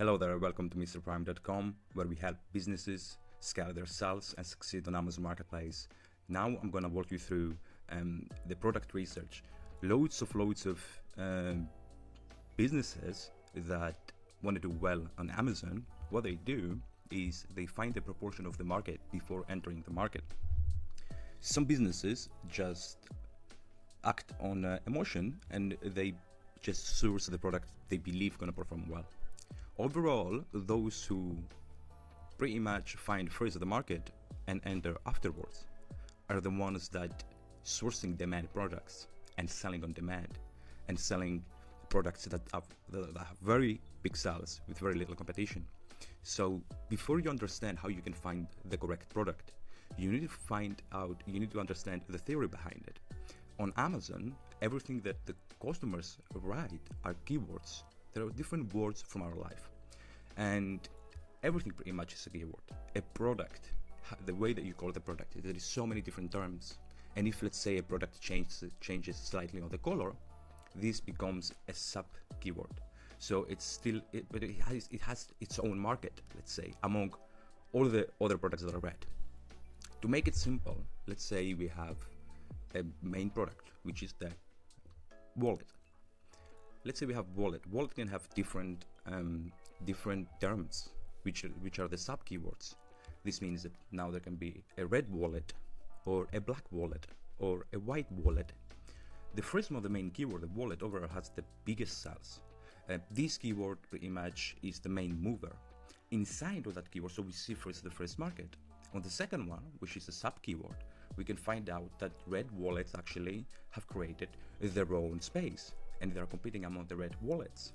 Hello there, welcome to MrPrime.com, where we help businesses scale their sales and succeed on Amazon Marketplace. Now I'm going to walk you through the product research. Loads of businesses that want to do well on Amazon, what they do is they find the proportion of the market before entering the market. Some businesses just act on emotion and they just source the product they believe going to perform well. Overall, those who pretty much find first the market and enter afterwards are the ones that sourcing demand products and selling on demand and selling products that have very big sales with very little competition. So before you understand how you can find the correct product, you need to understand the theory behind it. On Amazon, everything that the customers write are keywords. There are different words from our life, and everything pretty much is a keyword. A product, the way that you call the product, there is so many different terms, and if let's say a product changes slightly on the color, this becomes a sub keyword. So but it has its own market, let's say, among all the other products that are read. To make it simple, let's say we have a main product, which is the wallet. Let's say we have wallet. Wallet can have different terms, which are the sub keywords. This means that now there can be a red wallet, or a black wallet, or a white wallet. The first one, the main keyword, the wallet, overall has the biggest sales. This keyword pretty much is the main mover. Inside of that keyword, so we see first the first market. On the second one, which is a sub keyword, we can find out that red wallets actually have created their own space, and they are competing among the red wallets.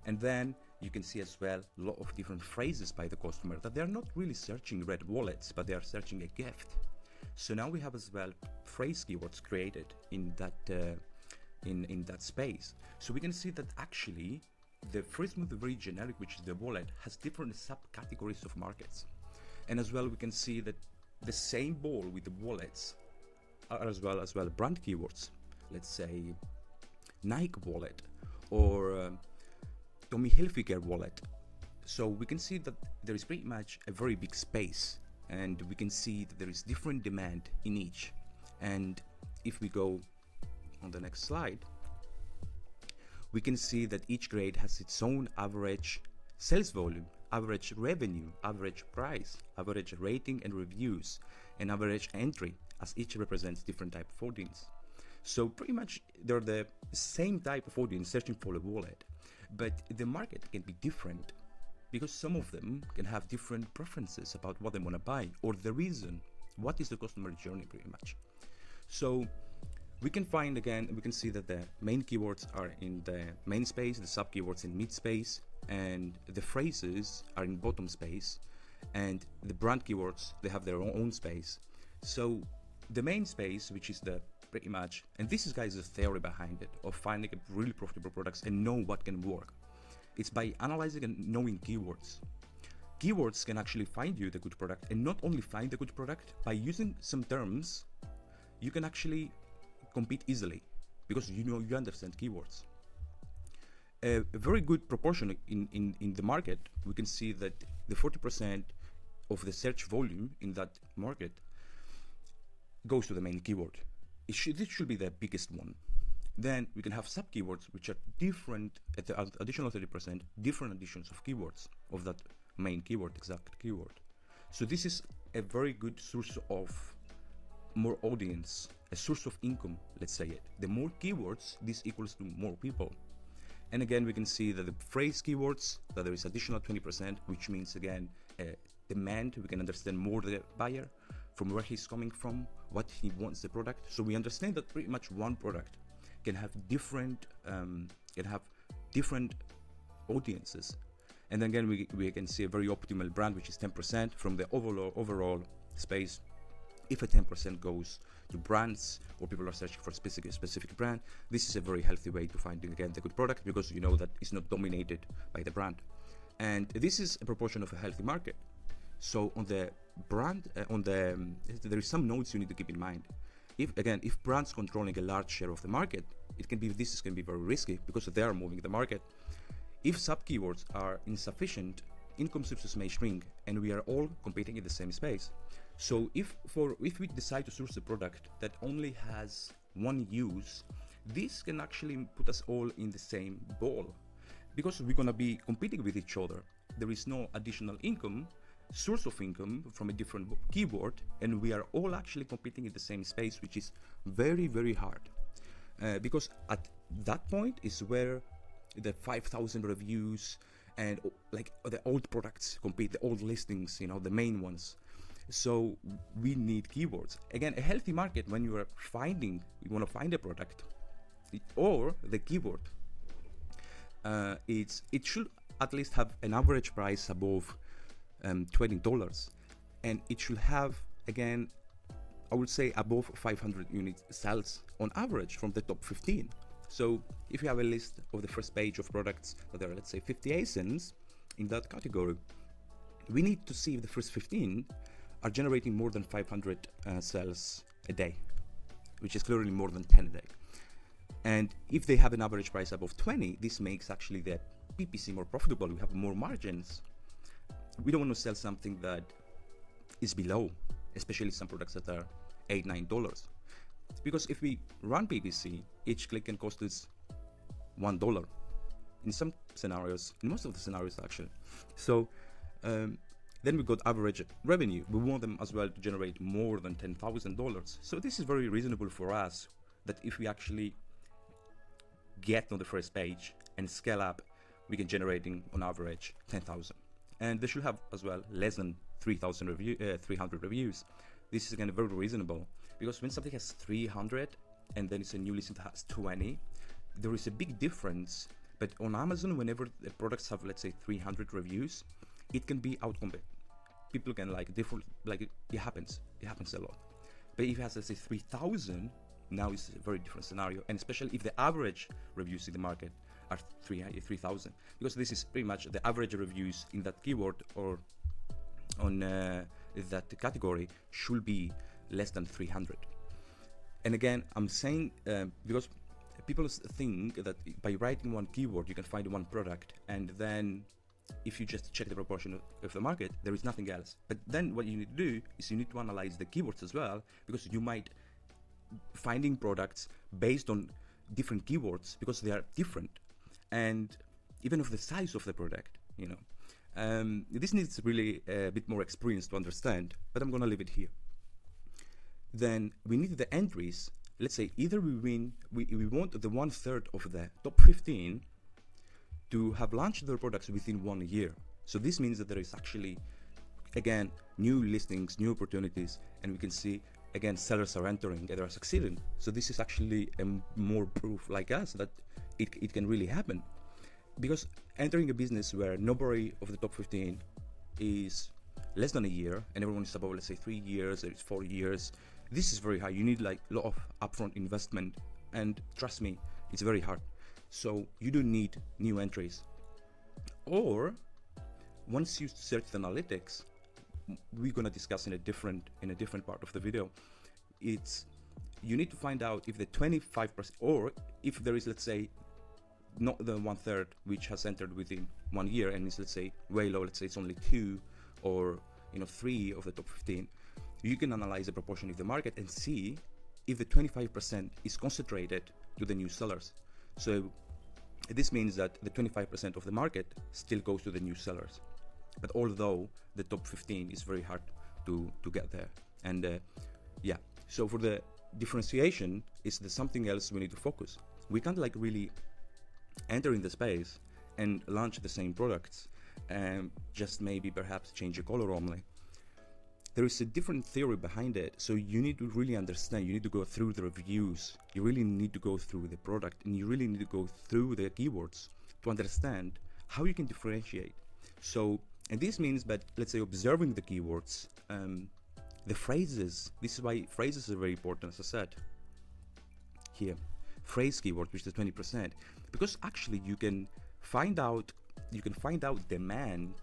And then you can see as well a lot of different phrases by the customer that they are not really searching red wallets, but they are searching a gift. So now we have as well phrase keywords created in that space. So we can see that actually the first one, the very generic, which is the wallet, has different subcategories of markets. And as well we can see that the same ball with the wallets are as well brand keywords. Let's say Nike wallet or Tommy Hilfiger wallet. So we can see that there is pretty much a very big space, and we can see that there is different demand in each. And if we go on the next slide, we can see that each grade has its own average sales volume, average revenue, average price, average rating and reviews, and average entry, as each represents different type of audience. So pretty much they're the same type of audience searching for a wallet, but the market can be different because some of them can have different preferences about what they want to buy, or the reason, what is the customer journey pretty much. So we can see that the main keywords are in the main space, the sub keywords in mid space, and the phrases are in bottom space, and the brand keywords, they have their own space. So the main space, which is the pretty much, and this is guys the theory behind it, of finding a really profitable products and know what can work. It's by analyzing and knowing keywords. Keywords can actually find you the good product, and not only find the good product, by using some terms, you can actually compete easily because you understand keywords. A very good proportion in the market, we can see that the 40% of the search volume in that market goes to the main keyword. This should be the biggest one. Then we can have sub keywords, which are different at the additional 30%, different additions of keywords of that main keyword, exact keyword. So this is a very good source of more audience, a source of income, let's say it. The more keywords, this equals to more people. And again, we can see that the phrase keywords, that there is additional 20%, which means again, demand. We can understand more the buyer, from where he's coming from, what he wants the product. So we understand that pretty much one product can have different audiences. And then again, we can see a very optimal brand, which is 10% from the overall space. If a 10% goes to brands, or people are searching for a specific brand, this is a very healthy way to find again the good product, because you know that it's not dominated by the brand. And this is a proportion of a healthy market. So on the brand, there is some notes you need to keep in mind. If brands controlling a large share of the market, this can be very risky because they are moving the market. If sub keywords are insufficient, income sources may shrink, and we are all competing in the same space. So if we decide to source a product that only has one use, this can actually put us all in the same ball, because we're gonna be competing with each other. There is no additional source of income from a different keyword, and we are all actually competing in the same space, which is very, very hard. Because at that point is where the 5,000 reviews and like the old products compete, the old listings, the main ones. So we need keywords. Again, a healthy market, when you want to find a product or the keyword, it should at least have an average price above $20, and it should have, again, I would say above 500 unit sales on average from the top 15. So if you have a list of the first page of products that are, let's say, 50 ASINs in that category, we need to see if the first 15 are generating more than 500 sales a day, which is clearly more than 10 a day. And if they have an average price above 20, this makes actually the PPC more profitable. We have more margins. We don't want to sell something that is below, especially some products that are $8, $9. Because if we run PPC, each click can cost us $1 in some scenarios, in most of the scenarios actually. So then we got average revenue. We want them as well to generate more than $10,000. So this is very reasonable for us, that if we actually get on the first page and scale up, we can generating on average 10,000. And they should have as well less than 300 reviews. This is again very reasonable, because when something has 300 and then it's a new listing that has 20, there is a big difference. But on Amazon, whenever the products have, let's say, 300 reviews, it can be outcompeted. People can it happens a lot. But if it has, let's say, 3,000, now it's a very different scenario, and especially if the average reviews in the market are 3,000, because this is pretty much the average reviews in that keyword or on that category should be less than 300. And again, I'm saying because people think that by writing one keyword you can find one product, and then if you just check the proportion of the market, there is nothing else. But then what you need to do is you need to analyze the keywords as well, because you might finding products based on different keywords because they are different, and even of the size of the product, this needs really a bit more experience to understand, but I'm gonna leave it here. Then we need the entries. Let's say either we want the 1/3 of the top 15 to have launched their products within 1 year. So this means that there is actually, again, new listings, new opportunities, and we can see, again, sellers are entering and they are succeeding. So this is actually more proof like us that it can really happen. Because entering a business where nobody of the top 15 is less than a year and everyone is above, let's say, 3 years, or it's 4 years, this is very high. You need like a lot of upfront investment, and trust me, it's very hard. So you do need new entries. Or once you search the analytics, we're gonna discuss in a different part of the video. It's you need to find out if the 25%, or if there is, let's say, not the 1/3 which has entered within 1 year and is, let's say, way low. Let's say it's only 2 or 3 of the top 15. You can analyze the proportion of the market and see if the 25% is concentrated to the new sellers. So this means that the 25% of the market still goes to the new sellers. But although the top 15 is very hard to get there. And so for the differentiation, is there something else we need to focus? We can't really enter in the space and launch the same products and just maybe perhaps change the color only. There is a different theory behind it, so you need to really understand. You need to go through the reviews, you really need to go through the product, and you really need to go through the keywords to understand how you can differentiate. So, and this means that, let's say, observing the keywords, the phrases. This is why phrases are very important, as I said here. Phrase keyword, which is 20%, because actually you can find out demand,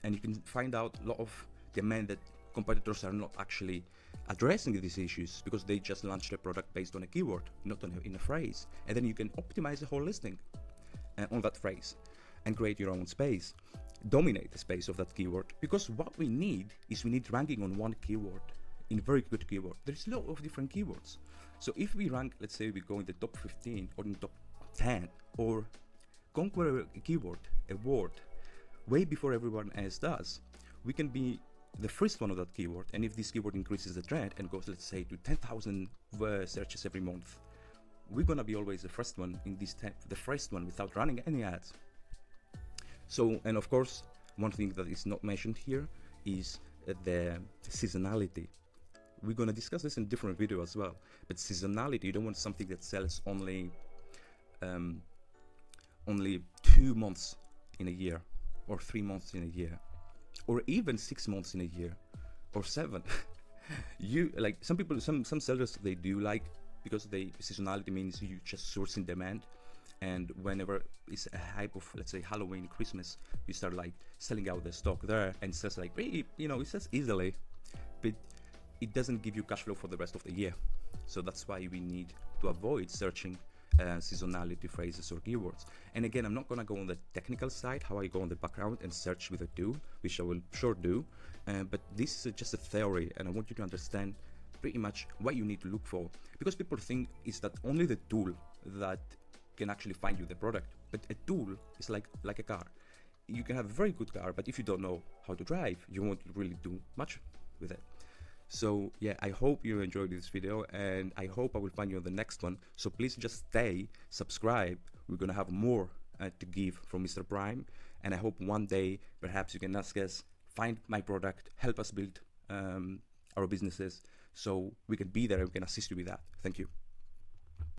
and you can find out a lot of demand that competitors are not actually addressing these issues because they just launched a product based on a keyword, not in a phrase, and then you can optimize the whole listing on that phrase. and create your own space. Dominate the space of that keyword, because what we need is we need ranking on one keyword, in very good keyword. There's a lot of different keywords. So if we rank, let's say we go in the top 15 or in top 10, or conquer a keyword, a word, way before everyone else does, we can be the first one of that keyword. And if this keyword increases the trend and goes, let's say, to 10,000 searches every month, we're gonna be always the first one in this the first one without running any ads. So, and of course, one thing that is not mentioned here is the seasonality. We're gonna discuss this in a different video as well. But seasonality, you don't want something that sells only 2 months in a year, or 3 months in a year, or even 6 months in a year, or 7. You like some people, some sellers, they do like, because seasonality means you just sourcing demand, and whenever it's a hype of, let's say, Halloween, Christmas, you start like selling out the stock there, and it says like, it says easily, but it doesn't give you cash flow for the rest of the year. So that's why we need to avoid searching seasonality phrases or keywords. And again, I'm not gonna go on the technical side, how I go on the background and search with a tool, which I will sure do, but this is just a theory, and I want you to understand pretty much what you need to look for, because people think is that only the tool that can actually find you the product. But a tool is like a car. You can have a very good car, but if you don't know how to drive, you won't really do much with it. So yeah, I hope you enjoyed this video, and I hope I will find you on the next one. So please just stay, subscribe. We're gonna have more to give from Mr. Prime, and I hope one day perhaps you can ask us, find my product, help us build our businesses, so we can be there and we can assist you with that. Thank you.